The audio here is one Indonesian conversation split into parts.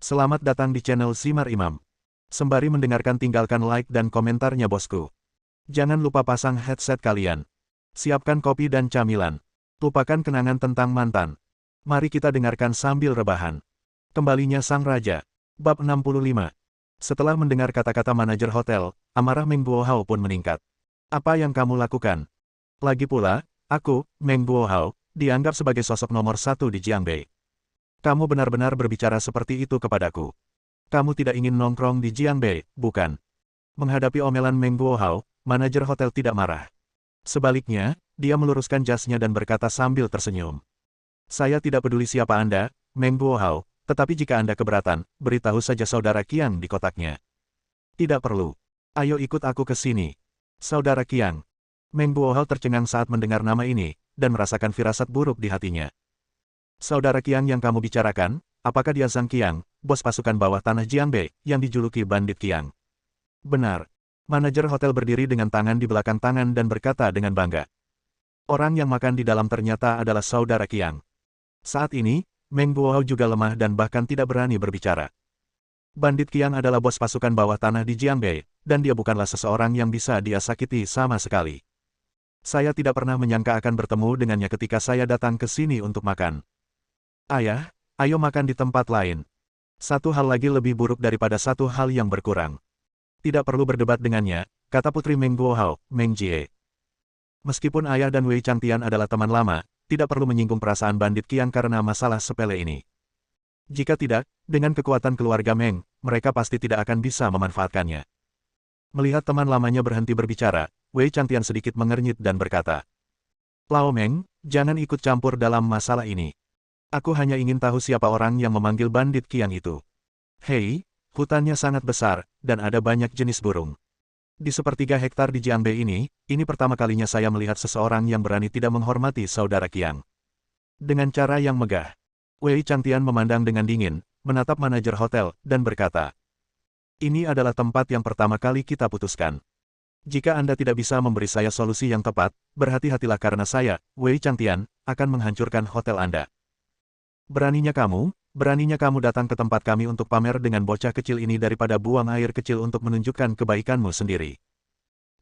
Selamat datang di channel Simar Imam. Sembari mendengarkan tinggalkan like dan komentarnya bosku. Jangan lupa pasang headset kalian. Siapkan kopi dan camilan. Lupakan kenangan tentang mantan. Mari kita dengarkan sambil rebahan. Kembalinya Sang Raja. Bab 65. Setelah mendengar kata-kata manajer hotel, amarah Meng Buohao pun meningkat. Apa yang kamu lakukan? Lagi pula, aku, Meng Buohao, dianggap sebagai sosok nomor satu di Jiangbei. Kamu benar-benar berbicara seperti itu kepadaku. Kamu tidak ingin nongkrong di Jiangbei, bukan? Menghadapi omelan Meng Buohao, manajer hotel tidak marah. Sebaliknya, dia meluruskan jasnya dan berkata sambil tersenyum. Saya tidak peduli siapa Anda, Meng Buohao, tetapi jika Anda keberatan, beritahu saja saudara Qiang di kotaknya. Tidak perlu. Ayo ikut aku ke sini. Saudara Qiang. Meng Buohao tercengang saat mendengar nama ini, dan merasakan firasat buruk di hatinya. Saudara Qiang yang kamu bicarakan, apakah dia Zhang Qiang, bos pasukan bawah tanah Jiangbei, yang dijuluki Bandit Qiang? Benar. Manajer hotel berdiri dengan tangan di belakang tangan dan berkata dengan bangga. Orang yang makan di dalam ternyata adalah saudara Qiang. Saat ini, Meng Buohao juga lemah dan bahkan tidak berani berbicara. Bandit Qiang adalah bos pasukan bawah tanah di Jiangbei, dan dia bukanlah seseorang yang bisa dia sakiti sama sekali. Saya tidak pernah menyangka akan bertemu dengannya ketika saya datang ke sini untuk makan. Ayah, ayo makan di tempat lain. Satu hal lagi lebih buruk daripada satu hal yang berkurang. Tidak perlu berdebat dengannya, kata putri Meng Buohao, Meng Jie. Meskipun ayah dan Wei Changtian adalah teman lama, tidak perlu menyinggung perasaan Bandit Qiang karena masalah sepele ini. Jika tidak, dengan kekuatan keluarga Meng, mereka pasti tidak akan bisa memanfaatkannya. Melihat teman lamanya berhenti berbicara, Wei Changtian sedikit mengernyit dan berkata, Lao Meng, jangan ikut campur dalam masalah ini. Aku hanya ingin tahu siapa orang yang memanggil Bandit Qiang itu. Hei, hutannya sangat besar, dan ada banyak jenis burung. Di sepertiga hektar di Jiangbei ini pertama kalinya saya melihat seseorang yang berani tidak menghormati saudara Qiang. Dengan cara yang megah, Wei Changtian memandang dengan dingin, menatap manajer hotel, dan berkata, ini adalah tempat yang pertama kali kita putuskan. Jika Anda tidak bisa memberi saya solusi yang tepat, berhati-hatilah karena saya, Wei Changtian, akan menghancurkan hotel Anda. Beraninya kamu datang ke tempat kami untuk pamer dengan bocah kecil ini daripada buang air kecil untuk menunjukkan kebaikanmu sendiri.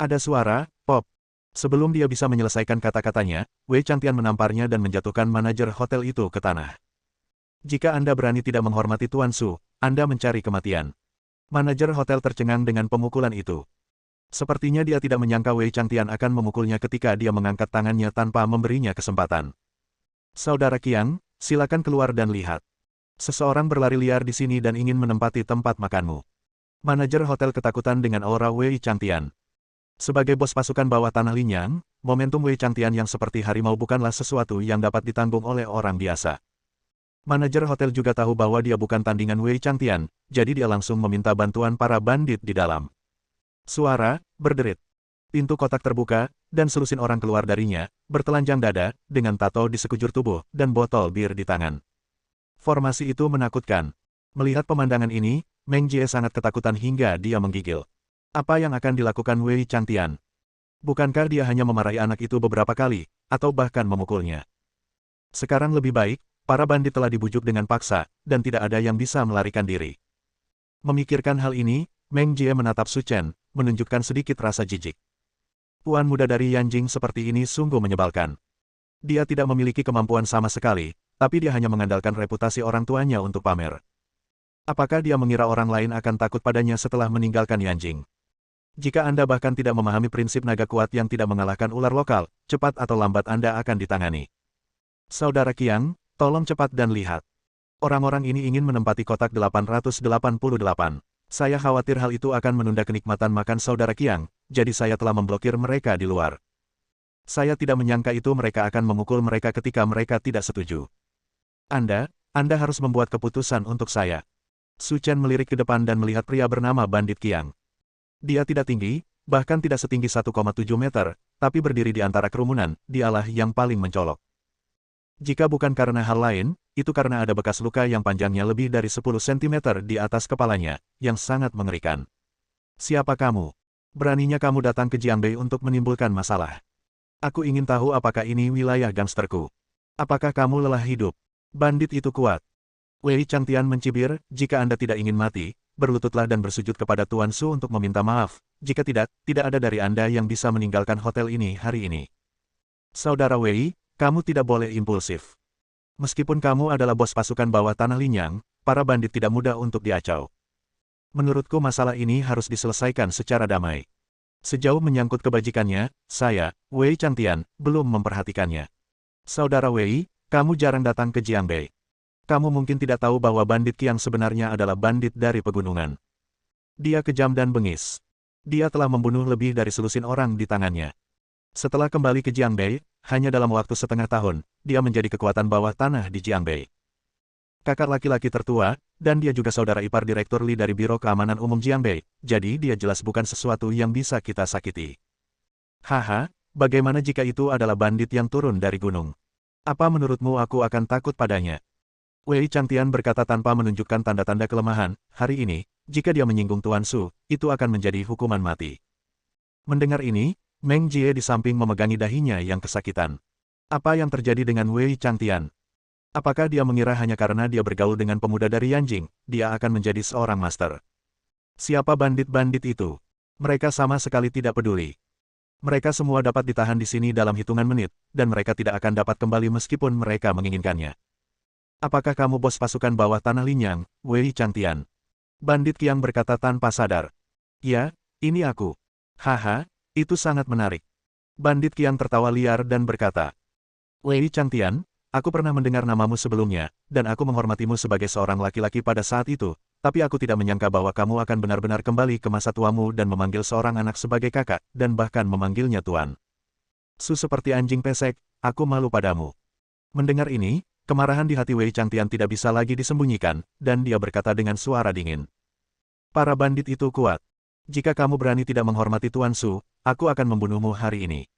Ada suara, pop. Sebelum dia bisa menyelesaikan kata-katanya, Wei Changtian menamparnya dan menjatuhkan manajer hotel itu ke tanah. Jika Anda berani tidak menghormati Tuan Su, Anda mencari kematian. Manajer hotel tercengang dengan pemukulan itu. Sepertinya dia tidak menyangka Wei Changtian akan memukulnya ketika dia mengangkat tangannya tanpa memberinya kesempatan. Saudara Qiang, silakan keluar dan lihat. Seseorang berlari liar di sini dan ingin menempati tempat makanmu. Manajer hotel ketakutan dengan aura Wei Changtian. Sebagai bos pasukan bawah tanah Linyang, momentum Wei Changtian yang seperti harimau bukanlah sesuatu yang dapat ditanggung oleh orang biasa. Manajer hotel juga tahu bahwa dia bukan tandingan Wei Changtian, jadi dia langsung meminta bantuan para bandit di dalam. Suara, berderit. Pintu kotak terbuka, dan selusin orang keluar darinya, bertelanjang dada, dengan tato di sekujur tubuh, dan botol bir di tangan. Formasi itu menakutkan. Melihat pemandangan ini, Meng Jie sangat ketakutan hingga dia menggigil. Apa yang akan dilakukan Wei Changtian? Bukankah dia hanya memarahi anak itu beberapa kali, atau bahkan memukulnya? Sekarang lebih baik, para bandit telah dibujuk dengan paksa, dan tidak ada yang bisa melarikan diri. Memikirkan hal ini, Meng Jie menatap Su Chen, menunjukkan sedikit rasa jijik. Puan muda dari Yanjing seperti ini sungguh menyebalkan. Dia tidak memiliki kemampuan sama sekali, tapi dia hanya mengandalkan reputasi orang tuanya untuk pamer. Apakah dia mengira orang lain akan takut padanya setelah meninggalkan Yanjing? Jika Anda bahkan tidak memahami prinsip naga kuat yang tidak mengalahkan ular lokal, cepat atau lambat Anda akan ditangani. Saudara Qiang, tolong cepat dan lihat. Orang-orang ini ingin menempati kotak 888. Saya khawatir hal itu akan menunda kenikmatan makan saudara Qiang, jadi saya telah memblokir mereka di luar. Saya tidak menyangka itu mereka akan memukul mereka ketika mereka tidak setuju. Anda harus membuat keputusan untuk saya. Su Chen melirik ke depan dan melihat pria bernama Bandit Qiang. Dia tidak tinggi, bahkan tidak setinggi 1,7 meter, tapi berdiri di antara kerumunan, dialah yang paling mencolok. Jika bukan karena hal lain, itu karena ada bekas luka yang panjangnya lebih dari 10 cm di atas kepalanya, yang sangat mengerikan. Siapa kamu? Beraninya kamu datang ke Jiangbei untuk menimbulkan masalah. Aku ingin tahu apakah ini wilayah gangsterku. Apakah kamu lelah hidup? Bandit itu kuat. Wei Changtian mencibir, jika Anda tidak ingin mati, berlututlah dan bersujud kepada Tuan Su untuk meminta maaf. Jika tidak, tidak ada dari Anda yang bisa meninggalkan hotel ini hari ini. Saudara Wei, kamu tidak boleh impulsif. Meskipun kamu adalah bos pasukan bawah tanah Linyang, para bandit tidak mudah untuk diacau. Menurutku masalah ini harus diselesaikan secara damai. Sejauh menyangkut kebajikannya, saya, Wei Changtian, belum memperhatikannya. Saudara Wei, kamu jarang datang ke Jiangbei. Kamu mungkin tidak tahu bahwa bandit Qiang sebenarnya adalah bandit dari pegunungan. Dia kejam dan bengis. Dia telah membunuh lebih dari selusin orang di tangannya. Setelah kembali ke Jiangbei, hanya dalam waktu setengah tahun, dia menjadi kekuatan bawah tanah di Jiangbei. Kakak laki-laki tertua, dan dia juga saudara ipar Direktur Li dari Biro Keamanan Umum Jiangbei, jadi dia jelas bukan sesuatu yang bisa kita sakiti. Haha, bagaimana jika itu adalah bandit yang turun dari gunung? Apa menurutmu aku akan takut padanya? Wei Changtian berkata tanpa menunjukkan tanda-tanda kelemahan, hari ini, jika dia menyinggung Tuan Su, itu akan menjadi hukuman mati. Mendengar ini, Meng Jie di samping memegangi dahinya yang kesakitan. Apa yang terjadi dengan Wei Changtian? Apakah dia mengira hanya karena dia bergaul dengan pemuda dari Yanjing, dia akan menjadi seorang master? Siapa bandit-bandit itu? Mereka sama sekali tidak peduli. Mereka semua dapat ditahan di sini dalam hitungan menit, dan mereka tidak akan dapat kembali meskipun mereka menginginkannya. Apakah kamu bos pasukan bawah tanah Linyang, Wei Changtian? Bandit Qiang berkata tanpa sadar. Ya, ini aku. Haha, itu sangat menarik. Bandit Qiang tertawa liar dan berkata, Wei Changtian, aku pernah mendengar namamu sebelumnya, dan aku menghormatimu sebagai seorang laki-laki pada saat itu, tapi aku tidak menyangka bahwa kamu akan benar-benar kembali ke masa tuamu dan memanggil seorang anak sebagai kakak, dan bahkan memanggilnya tuan. Su seperti anjing pesek, aku malu padamu. Mendengar ini, kemarahan di hati Wei Changtian tidak bisa lagi disembunyikan, dan dia berkata dengan suara dingin. Para bandit itu kuat. Jika kamu berani tidak menghormati Tuan Su, aku akan membunuhmu hari ini.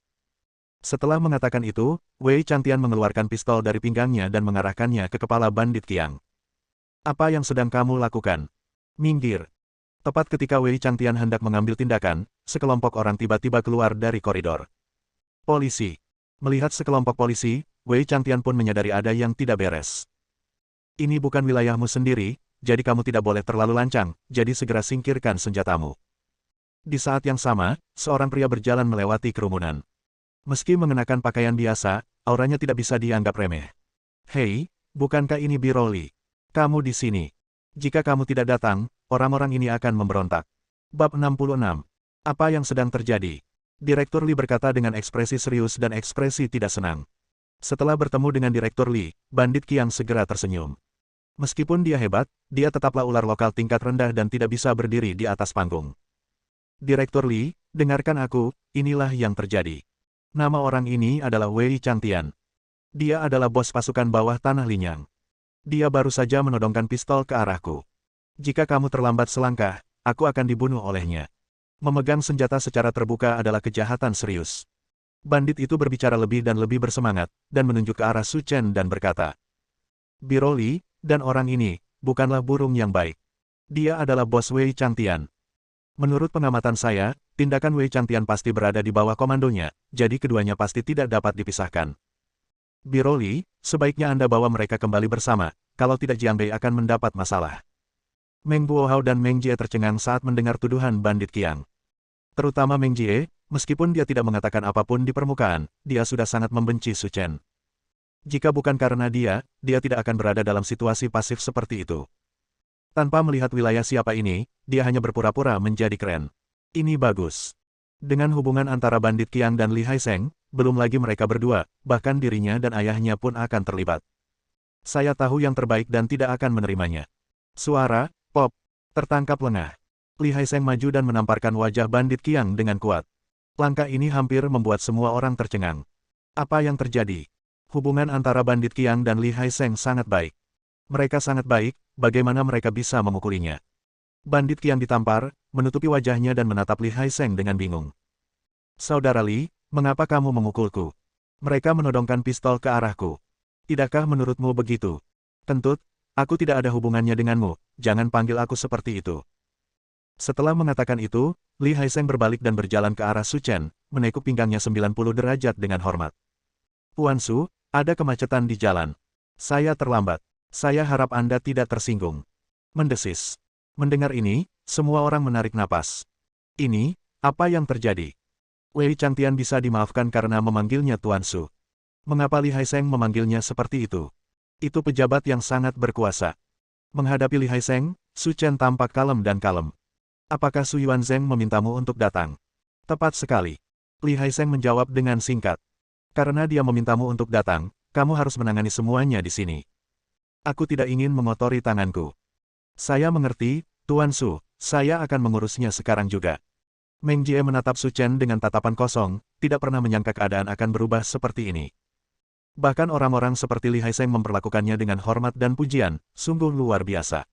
Setelah mengatakan itu, Wei Changtian mengeluarkan pistol dari pinggangnya dan mengarahkannya ke kepala bandit Qiang. Apa yang sedang kamu lakukan? Minggir. Tepat ketika Wei Changtian hendak mengambil tindakan, sekelompok orang tiba-tiba keluar dari koridor. Polisi. Melihat sekelompok polisi, Wei Changtian pun menyadari ada yang tidak beres. Ini bukan wilayahmu sendiri, jadi kamu tidak boleh terlalu lancang, jadi segera singkirkan senjatamu. Di saat yang sama, seorang pria berjalan melewati kerumunan. Meski mengenakan pakaian biasa, auranya tidak bisa dianggap remeh. Hei, bukankah ini Biro Li? Kamu di sini. Jika kamu tidak datang, orang-orang ini akan memberontak. Bab 66. Apa yang sedang terjadi? Direktur Li berkata dengan ekspresi serius dan ekspresi tidak senang. Setelah bertemu dengan Direktur Li, bandit Qiang segera tersenyum. Meskipun dia hebat, dia tetaplah ular lokal tingkat rendah dan tidak bisa berdiri di atas panggung. Direktur Li, dengarkan aku, inilah yang terjadi. Nama orang ini adalah Wei Changtian. Dia adalah bos pasukan bawah tanah Linyang. Dia baru saja menodongkan pistol ke arahku. Jika kamu terlambat selangkah, aku akan dibunuh olehnya. Memegang senjata secara terbuka adalah kejahatan serius. Bandit itu berbicara lebih dan lebih bersemangat, dan menunjuk ke arah Su Chen dan berkata, Biro Li, dan orang ini, bukanlah burung yang baik. Dia adalah bos Wei Changtian. Menurut pengamatan saya, tindakan Wei Changtian pasti berada di bawah komandonya, jadi keduanya pasti tidak dapat dipisahkan. Biro Li, sebaiknya Anda bawa mereka kembali bersama, kalau tidak Jiangbei akan mendapat masalah. Meng Buohao dan Meng Jie tercengang saat mendengar tuduhan bandit Qiang. Terutama Meng Jie, meskipun dia tidak mengatakan apapun di permukaan, dia sudah sangat membenci Su Chen. Jika bukan karena dia tidak akan berada dalam situasi pasif seperti itu. Tanpa melihat wilayah siapa ini, dia hanya berpura-pura menjadi keren. Ini bagus. Dengan hubungan antara bandit Qiang dan Li Haiseng, belum lagi mereka berdua, bahkan dirinya dan ayahnya pun akan terlibat. Saya tahu yang terbaik dan tidak akan menerimanya. Suara, pop, tertangkap lengah. Li Haiseng maju dan menamparkan wajah bandit Qiang dengan kuat. Langkah ini hampir membuat semua orang tercengang. Apa yang terjadi? Hubungan antara bandit Qiang dan Li Haiseng sangat baik. Mereka sangat baik, bagaimana mereka bisa memukulinya? Bandit Qiang ditampar, menutupi wajahnya dan menatap Li Haiseng dengan bingung. Saudara Li, mengapa kamu memukulku? Mereka menodongkan pistol ke arahku. Tidakkah menurutmu begitu? Kentut, aku tidak ada hubungannya denganmu, jangan panggil aku seperti itu. Setelah mengatakan itu, Li Haiseng berbalik dan berjalan ke arah Su Chen, menekuk pinggangnya 90 derajat dengan hormat. Tuan Su, ada kemacetan di jalan. Saya terlambat. Saya harap Anda tidak tersinggung. Mendesis. Mendengar ini, semua orang menarik napas. Ini, apa yang terjadi? Wei Changtian bisa dimaafkan karena memanggilnya Tuan Su. Mengapa Li Haiseng memanggilnya seperti itu? Itu pejabat yang sangat berkuasa. Menghadapi Li Haiseng, Su Chen tampak kalem dan kalem. Apakah Su Yuanzheng memintamu untuk datang? Tepat sekali. Li Haiseng menjawab dengan singkat. Karena dia memintamu untuk datang, kamu harus menangani semuanya di sini. Aku tidak ingin mengotori tanganku. Saya mengerti, Tuan Su, saya akan mengurusnya sekarang juga. Meng Jie menatap Su Chen dengan tatapan kosong, tidak pernah menyangka keadaan akan berubah seperti ini. Bahkan orang-orang seperti Li Haiseng memperlakukannya dengan hormat dan pujian, sungguh luar biasa.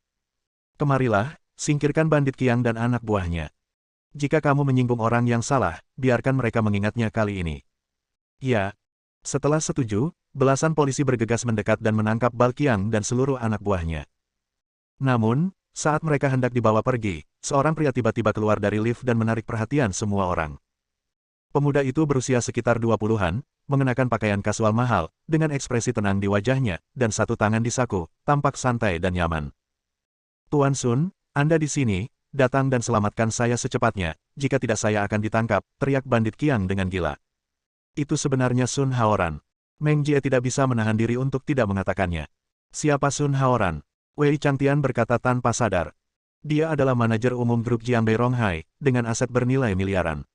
Kemarilah, singkirkan bandit Qiang dan anak buahnya. Jika kamu menyinggung orang yang salah, biarkan mereka mengingatnya kali ini. Ya. Setelah setuju, belasan polisi bergegas mendekat dan menangkap Bal Qiang dan seluruh anak buahnya. Namun, saat mereka hendak dibawa pergi, seorang pria tiba-tiba keluar dari lift dan menarik perhatian semua orang. Pemuda itu berusia sekitar 20-an, mengenakan pakaian kasual mahal, dengan ekspresi tenang di wajahnya, dan satu tangan di saku, tampak santai dan nyaman. Tuan Sun, Anda di sini, datang dan selamatkan saya secepatnya, jika tidak saya akan ditangkap, teriak bandit Qiang dengan gila. Itu sebenarnya Sun Haoran. Meng Jie tidak bisa menahan diri untuk tidak mengatakannya. Siapa Sun Haoran? Wei Changtian berkata tanpa sadar. Dia adalah manajer umum grup Jiangbei Ronghai, dengan aset bernilai miliaran.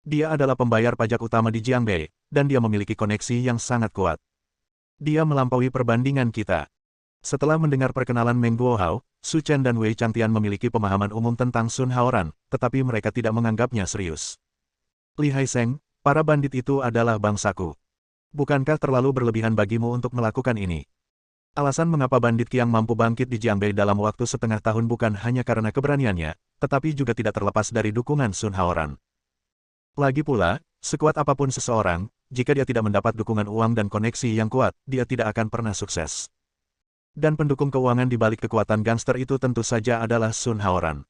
Dia adalah pembayar pajak utama di Jiangbei, dan dia memiliki koneksi yang sangat kuat. Dia melampaui perbandingan kita. Setelah mendengar perkenalan Meng Guohao, Su Chen dan Wei Changtian memiliki pemahaman umum tentang Sun Haoran, tetapi mereka tidak menganggapnya serius. Li Haiseng, para bandit itu adalah bangsaku. Bukankah terlalu berlebihan bagimu untuk melakukan ini? Alasan mengapa bandit Qiang mampu bangkit di Jiangbei dalam waktu setengah tahun bukan hanya karena keberaniannya, tetapi juga tidak terlepas dari dukungan Sun Haoran. Lagi pula, sekuat apapun seseorang, jika dia tidak mendapat dukungan uang dan koneksi yang kuat, dia tidak akan pernah sukses. Dan pendukung keuangan di balik kekuatan gangster itu tentu saja adalah Sun Haoran.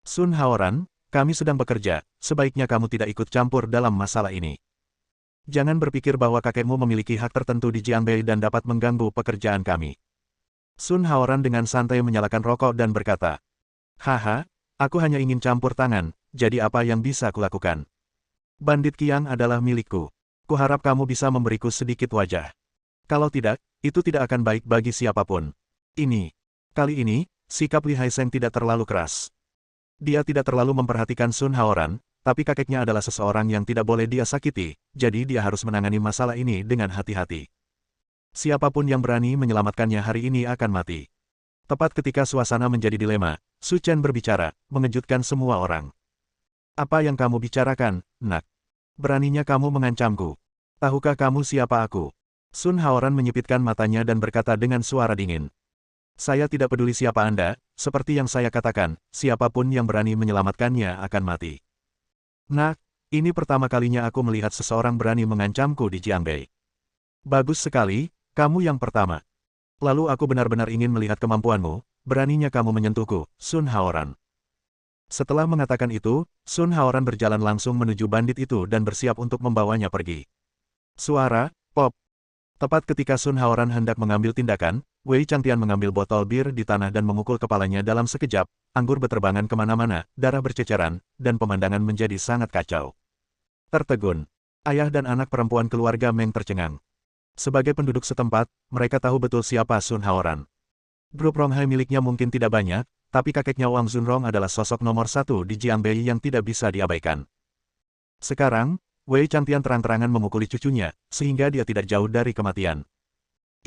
Sun Haoran, kami sedang bekerja, sebaiknya kamu tidak ikut campur dalam masalah ini. Jangan berpikir bahwa kakekmu memiliki hak tertentu di Jiangbei dan dapat mengganggu pekerjaan kami. Sun Haoran dengan santai menyalakan rokok dan berkata, Haha, aku hanya ingin campur tangan, jadi apa yang bisa kulakukan? Bandit Qiang adalah milikku. Kuharap kamu bisa memberiku sedikit wajah. Kalau tidak, itu tidak akan baik bagi siapapun. Kali ini, sikap Li Haiseng tidak terlalu keras. Dia tidak terlalu memperhatikan Sun Haoran, tapi kakeknya adalah seseorang yang tidak boleh dia sakiti, jadi dia harus menangani masalah ini dengan hati-hati. Siapapun yang berani menyelamatkannya hari ini akan mati. Tepat ketika suasana menjadi dilema, Su Chen berbicara, mengejutkan semua orang. Apa yang kamu bicarakan, nak? Beraninya kamu mengancamku. Tahukah kamu siapa aku? Sun Haoran menyipitkan matanya dan berkata dengan suara dingin. Saya tidak peduli siapa Anda, seperti yang saya katakan, siapapun yang berani menyelamatkannya akan mati. Nak, ini pertama kalinya aku melihat seseorang berani mengancamku di Jiangbei. Bagus sekali, kamu yang pertama. Lalu aku benar-benar ingin melihat kemampuanmu, beraninya kamu menyentuhku, Sun Haoran. Setelah mengatakan itu, Sun Haoran berjalan langsung menuju bandit itu dan bersiap untuk membawanya pergi. Suara, pop. Tepat ketika Sun Haoran hendak mengambil tindakan, Wei Changtian mengambil botol bir di tanah dan memukul kepalanya dalam sekejap, anggur beterbangan kemana-mana, darah berceceran, dan pemandangan menjadi sangat kacau. Tertegun. Ayah dan anak perempuan keluarga Meng tercengang. Sebagai penduduk setempat, mereka tahu betul siapa Sun Haoran. Grup Ronghai miliknya mungkin tidak banyak, tapi kakeknya Wang Zunrong adalah sosok nomor satu di Jiangbei yang tidak bisa diabaikan. Sekarang, Wei Changtian terang-terangan memukuli cucunya, sehingga dia tidak jauh dari kematian.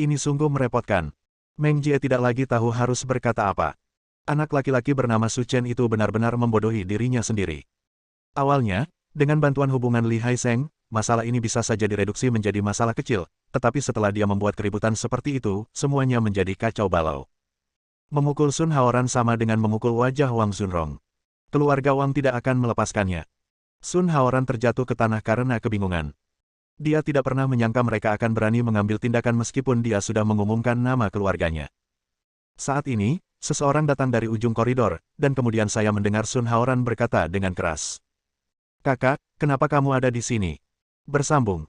Ini sungguh merepotkan. Meng Jie tidak lagi tahu harus berkata apa. Anak laki-laki bernama Su Chen itu benar-benar membodohi dirinya sendiri. Awalnya, dengan bantuan hubungan Li Haiseng, masalah ini bisa saja direduksi menjadi masalah kecil, tetapi setelah dia membuat keributan seperti itu, semuanya menjadi kacau balau. Memukul Sun Haoran sama dengan memukul wajah Wang Zunrong. Keluarga Wang tidak akan melepaskannya. Sun Haoran terjatuh ke tanah karena kebingungan. Dia tidak pernah menyangka mereka akan berani mengambil tindakan meskipun dia sudah mengumumkan nama keluarganya. Saat ini, seseorang datang dari ujung koridor, dan kemudian saya mendengar Sun Haoran berkata dengan keras. Kakak, kenapa kamu ada di sini? Bersambung.